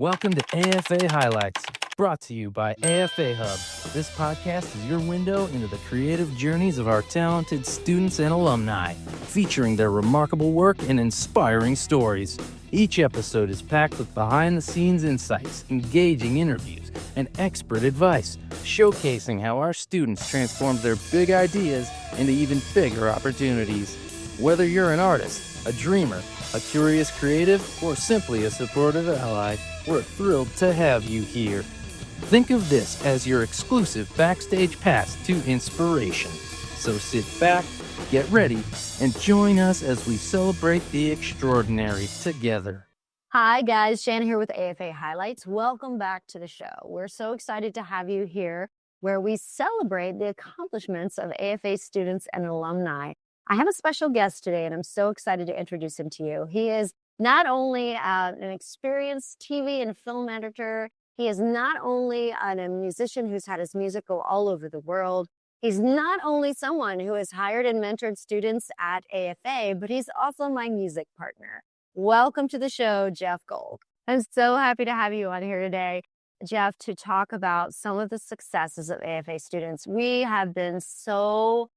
Welcome to AFA Highlights, brought to you by AFA Hub. This podcast is your window into the creative journeys of our talented students and alumni, featuring their remarkable work and inspiring stories. Each episode is packed with behind-the-scenes insights, engaging interviews, and expert advice, showcasing how our students transformed their big ideas into even bigger opportunities. Whether you're an artist, a dreamer, a curious creative, or simply a supportive ally, we're thrilled to have you here. Think of this as your exclusive backstage pass to inspiration. So sit back, get ready, and join us as we celebrate the extraordinary together. Hi guys, Shannon here with AFA Highlights. Welcome back to the show. We're so excited to have you here where we celebrate the accomplishments of AFA students and alumni. I have a special guest today and I'm so excited to introduce him to you. He is not only an experienced TV and film editor, he is not only a musician who's had his music go all over the world. He's not only someone who has hired and mentored students at AFA, but he's also my music partner. Welcome to the show, Jeff Gold. I'm so happy to have you on here today, Jeff, to talk about some of the successes of AFA students. We have been so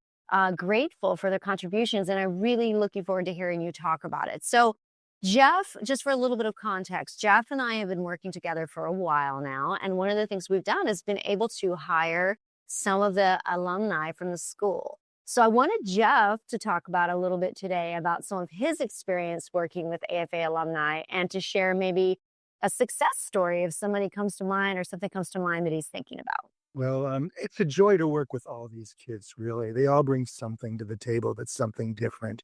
grateful for their contributions, and I'm really looking forward to hearing you talk about it. So, Jeff, just for a little bit of context, Jeff and I have been working together for a while now, and one of the things we've done is been able to hire some of the alumni from the school. So I wanted Jeff to talk about a little bit today about some of his experience working with AFA alumni and to share maybe a success story if somebody comes to mind or something comes to mind that he's thinking about. Well, it's a joy to work with all these kids, really. They all bring something to the table that's something different.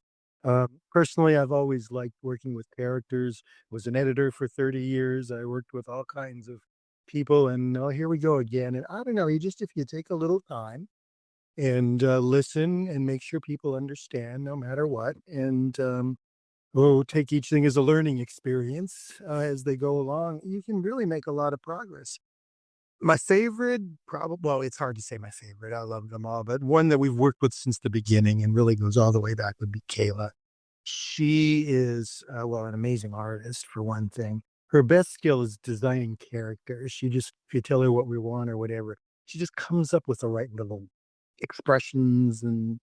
Personally, I've always liked working with characters. Was an editor for 30 years. I worked with all kinds of people, and here we go again. And I don't know, if you take a little time and listen and make sure people understand no matter what, and we'll take each thing as a learning experience as they go along, you can really make a lot of progress. My favorite, well, it's hard to say my favorite. I love them all, but one that we've worked with since the beginning and really goes all the way back would be Kayla. She is, an amazing artist, for one thing. Her best skill is designing characters. If you tell her what we want or whatever, she just comes up with the right little expressions and,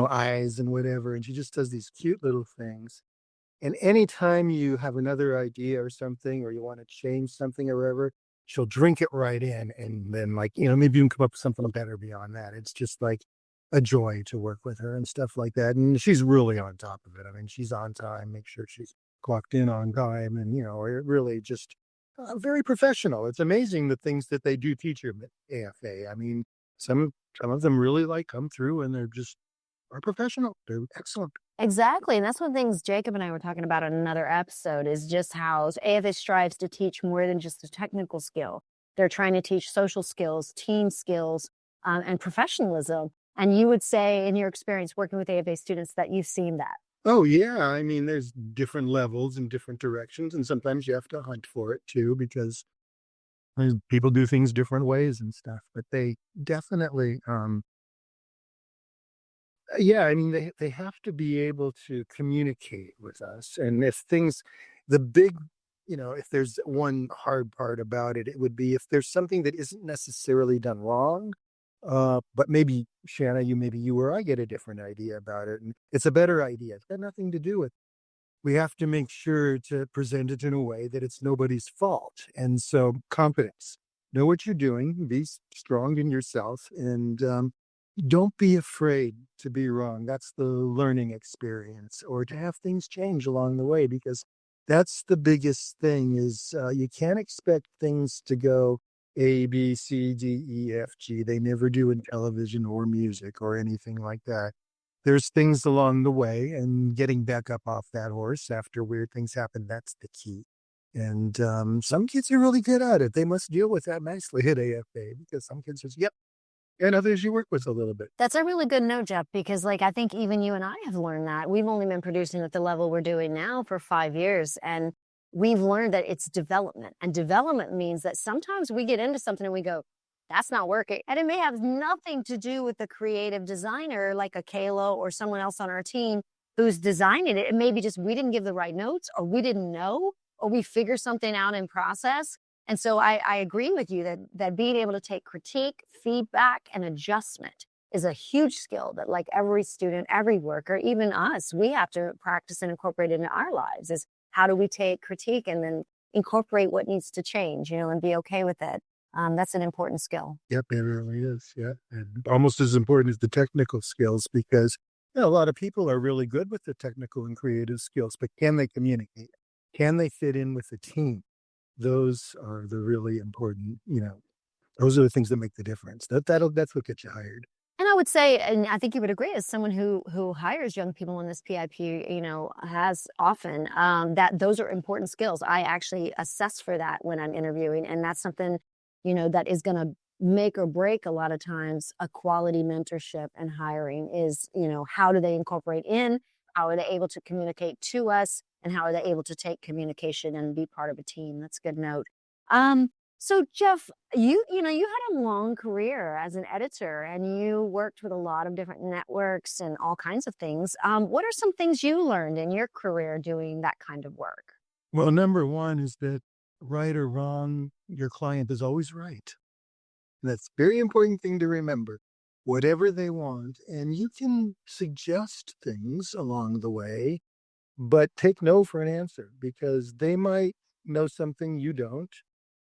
eyes and whatever. And she just does these cute little things. And anytime you have another idea or something, or you want to change something or whatever, she'll drink it right in. And then maybe you can come up with something better beyond that. It's just like a joy to work with her and stuff like that. And she's really on top of it. I mean, she's on time, make sure she's clocked in on time. And, it really just very professional. It's amazing the things that they do teach you at AFA. I mean, some of them really come through and are professional. They're excellent. Exactly. And that's one of the things Jacob and I were talking about in another episode is just how AFA strives to teach more than just a technical skill. They're trying to teach social skills, team skills, and professionalism. And you would say in your experience working with AFA students that you've seen that. Oh, yeah. I mean, there's different levels and different directions. And sometimes you have to hunt for it, too, because people do things different ways and stuff. But they definitely... I mean, they have to be able to communicate with us. And if there's one hard part about it, it would be if there's something that isn't necessarily done wrong, but maybe, Shanna, you or I get a different idea about it. And it's a better idea. It's got nothing to do with it. We have to make sure to present it in a way that it's nobody's fault. And so confidence, know what you're doing, be strong in yourself, and don't be afraid to be wrong. That's the learning experience, or to have things change along the way, because that's the biggest thing is you can't expect things to go A, B, C, D, E, F, G. They never do in television or music or anything like that. There's things along the way, and getting back up off that horse after weird things happen, that's the key. And some kids are really good at it. They must deal with that nicely at AFA, because some kids just, yep. And others you work with a little bit. That's a really good note, Jeff, because I think even you and I have learned that. We've only been producing at the level we're doing now for 5 years. And we've learned that it's development. And development means that sometimes we get into something and we go, that's not working. And it may have nothing to do with the creative designer like a Kayla or someone else on our team who's designing it. It may be just we didn't give the right notes, or we didn't know, or we figure something out in process. And so I agree with you that being able to take critique, feedback, and adjustment is a huge skill that like every student, every worker, even us, we have to practice and incorporate into our lives is how do we take critique and then incorporate what needs to change, and be okay with it. That's an important skill. Yep, it really is. Yeah. And almost as important as the technical skills because a lot of people are really good with the technical and creative skills, but can they communicate? Can they fit in with the team? Those are the really important, those are the things that make the difference. That's what gets you hired. And I would say, and I think you would agree, as someone who hires young people in this PIP, has often that those are important skills. I actually assess for that when I'm interviewing, and that's something that is going to make or break a lot of times a quality mentorship and hiring is how do they incorporate in, how are they able to communicate to us, and how are they able to take communication and be part of a team. That's a good note. So Jeff, you had a long career as an editor and you worked with a lot of different networks and all kinds of things. What are some things you learned in your career doing that kind of work? Well, number one is that right or wrong, your client is always right. That's a very important thing to remember. Whatever they want, and you can suggest things along the way, but take no for an answer because they might know something you don't,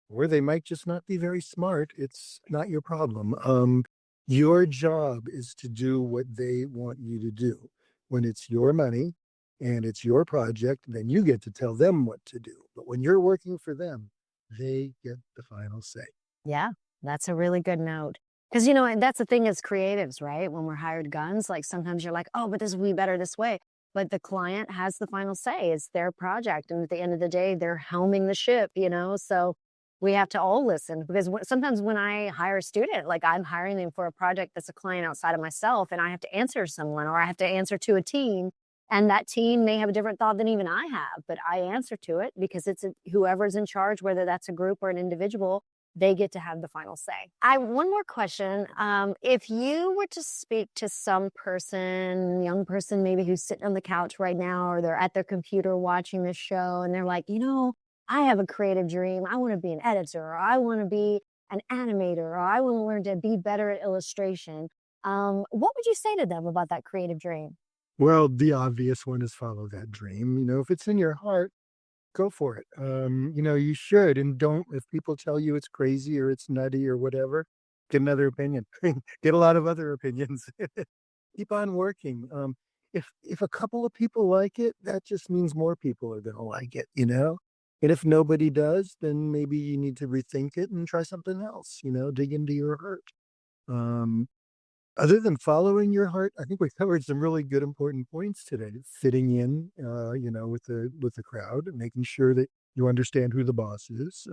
or they might just not be very smart. It's not your problem. Your job is to do what they want you to do. When it's your money and it's your project, then you get to tell them what to do. But when you're working for them, they get the final say. Yeah, that's a really good note. Because, and that's the thing as creatives, right? When we're hired guns, like sometimes you're like, oh, but this would be better this way. But the client has the final say. It's their project. And at the end of the day, they're helming the ship, So we have to all listen because sometimes when I hire a student, like I'm hiring them for a project that's a client outside of myself and I have to answer someone or I have to answer to a team. And that team may have a different thought than even I have, but I answer to it because it's whoever's in charge, whether that's a group or an individual, they get to have the final say. One more question. If you were to speak to some person, young person maybe who's sitting on the couch right now, or they're at their computer watching this show and they're like, I have a creative dream. I want to be an editor, or I want to be an animator, or I want to learn to be better at illustration. What would you say to them about that creative dream? Well, the obvious one is follow that dream. If it's in your heart, go for it. You should, and don't, if people tell you it's crazy or it's nutty or whatever, get another opinion. Get a lot of other opinions. Keep on working. If a couple of people like it, that just means more people are going to like it, And if nobody does, then maybe you need to rethink it and try something else, dig into your heart. Other than following your heart, I think we covered some really good, important points today. Fitting in, with the crowd and making sure that you understand who the boss is.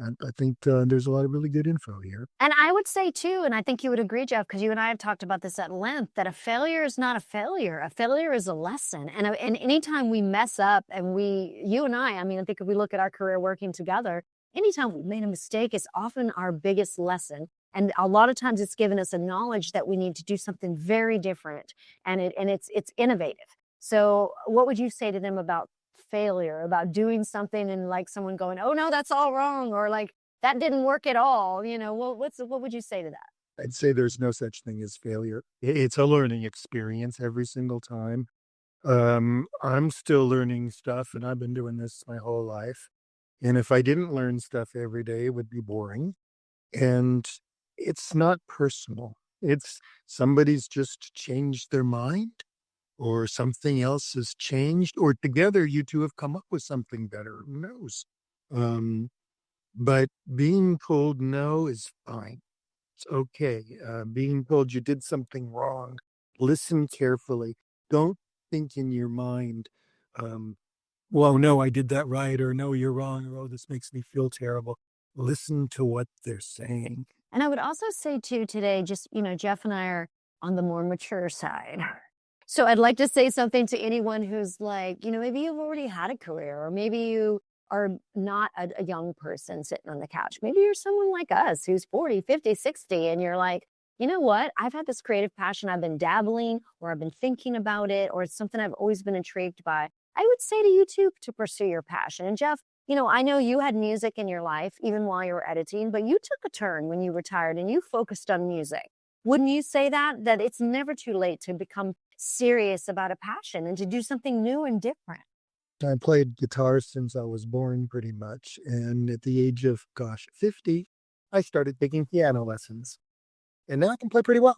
I think there's a lot of really good info here. And I would say too, and I think you would agree, Jeff, because you and I have talked about this at length, that a failure is not a failure. A failure is a lesson. And anytime we mess up and you and I think if we look at our career working together, anytime we made a mistake is often our biggest lesson. And a lot of times it's given us a knowledge that we need to do something very different. And it's innovative. So what would you say to them about failure, about doing something and like someone going, oh no, that's all wrong, or like that didn't work at all? What would you say to that? I'd say there's no such thing as failure. It's a learning experience every single time. I'm still learning stuff and I've been doing this my whole life. And if I didn't learn stuff every day, it would be boring. And it's not personal. It's somebody's just changed their mind or something else has changed, or together you two have come up with something better. Who knows? But being told no is fine. It's okay. Being told you did something wrong, listen carefully. Don't think in your mind, well, no, I did that right, or no, you're wrong, or oh, this makes me feel terrible. Listen to what they're saying. And I would also say too today, just, Jeff and I are on the more mature side. So I'd like to say something to anyone who's like, maybe you've already had a career, or maybe you are not a young person sitting on the couch. Maybe you're someone like us who's 40, 50, 60, and you're like, you know what? I've had this creative passion. I've been dabbling, or I've been thinking about it, or it's something I've always been intrigued by. I would say to you too to pursue your passion. And Jeff, I know you had music in your life even while you were editing, but you took a turn when you retired and you focused on music. Wouldn't you say that it's never too late to become serious about a passion and to do something new and different? I played guitar since I was born pretty much. And at the age of, 50, I started taking piano lessons. And now I can play pretty well.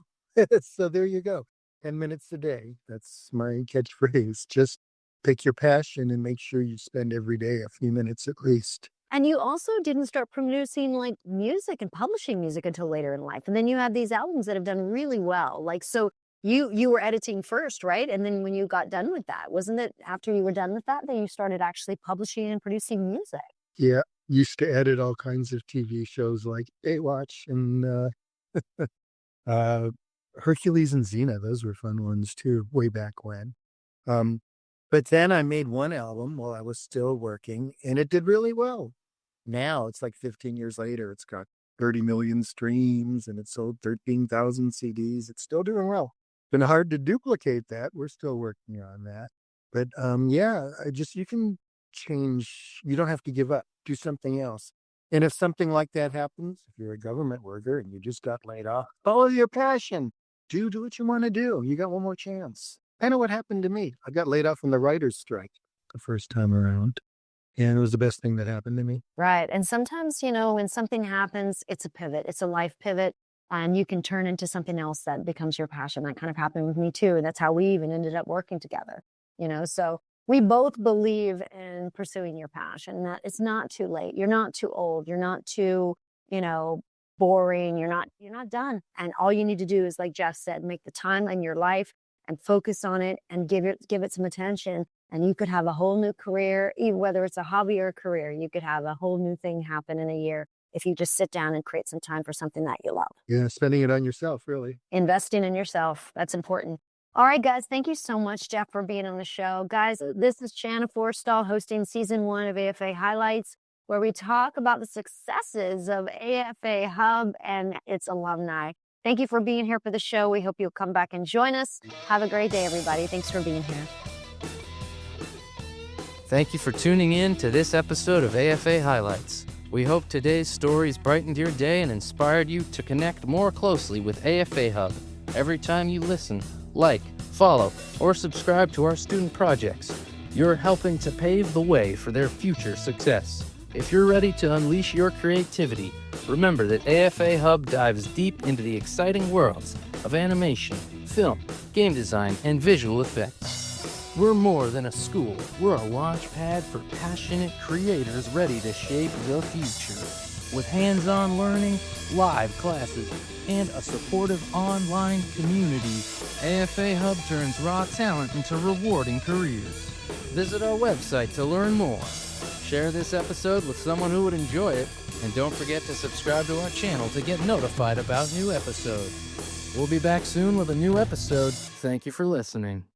So there you go. 10 minutes a day. That's my catchphrase. Just pick your passion and make sure you spend every day a few minutes at least. And you also didn't start producing like music and publishing music until later in life. And then you have these albums that have done really well. Like, so you were editing first, right? And then when you got done with that, wasn't it after you were done with that you started actually publishing and producing music? Yeah. Used to edit all kinds of TV shows like Baywatch and Hercules and Xena. Those were fun ones too, way back when. But then I made one album while I was still working, and it did really well. Now it's like 15 years later, it's got 30 million streams and it sold 13,000 CDs. It's still doing well. Been hard to duplicate that. We're still working on that. But you can change. You don't have to give up. Do something else. And if something like that happens, if you're a government worker and you just got laid off, follow your passion. Do what you want to do. You got one more chance. I know what happened to me. I got laid off from the writer's strike the first time around. And it was the best thing that happened to me. Right. And sometimes, when something happens, it's a pivot. It's a life pivot. And you can turn into something else that becomes your passion. That kind of happened with me too. And that's how we even ended up working together. So we both believe in pursuing your passion, that it's not too late. You're not too old. You're not too, boring. You're not done. And all you need to do is, like Jeff said, make the time in your life and focus on it and give it some attention. And you could have a whole new career, even whether it's a hobby or a career. You could have a whole new thing happen in a year if you just sit down and create some time for something that you love. Yeah, spending it on yourself, really. Investing in yourself. That's important. All right, guys. Thank you so much, Jeff, for being on the show. Guys, this is Shanna Forstall hosting season 1 of AFA Highlights, where we talk about the successes of AFA Hub and its alumni. Thank you for being here for the show. We hope you'll come back and join us. Have a great day, everybody. Thanks for being here. Thank you for tuning in to this episode of AFA Highlights. We hope today's stories brightened your day and inspired you to connect more closely with AFA Hub. Every time you listen, like, follow, or subscribe to our student projects, you're helping to pave the way for their future success. If you're ready to unleash your creativity, remember that AFA Hub dives deep into the exciting worlds of animation, film, game design, and visual effects. We're more than a school. We're a launch pad for passionate creators ready to shape the future. With hands-on learning, live classes, and a supportive online community, AFA Hub turns raw talent into rewarding careers. Visit our website to learn more. Share this episode with someone who would enjoy it, and don't forget to subscribe to our channel to get notified about new episodes. We'll be back soon with a new episode. Thank you for listening.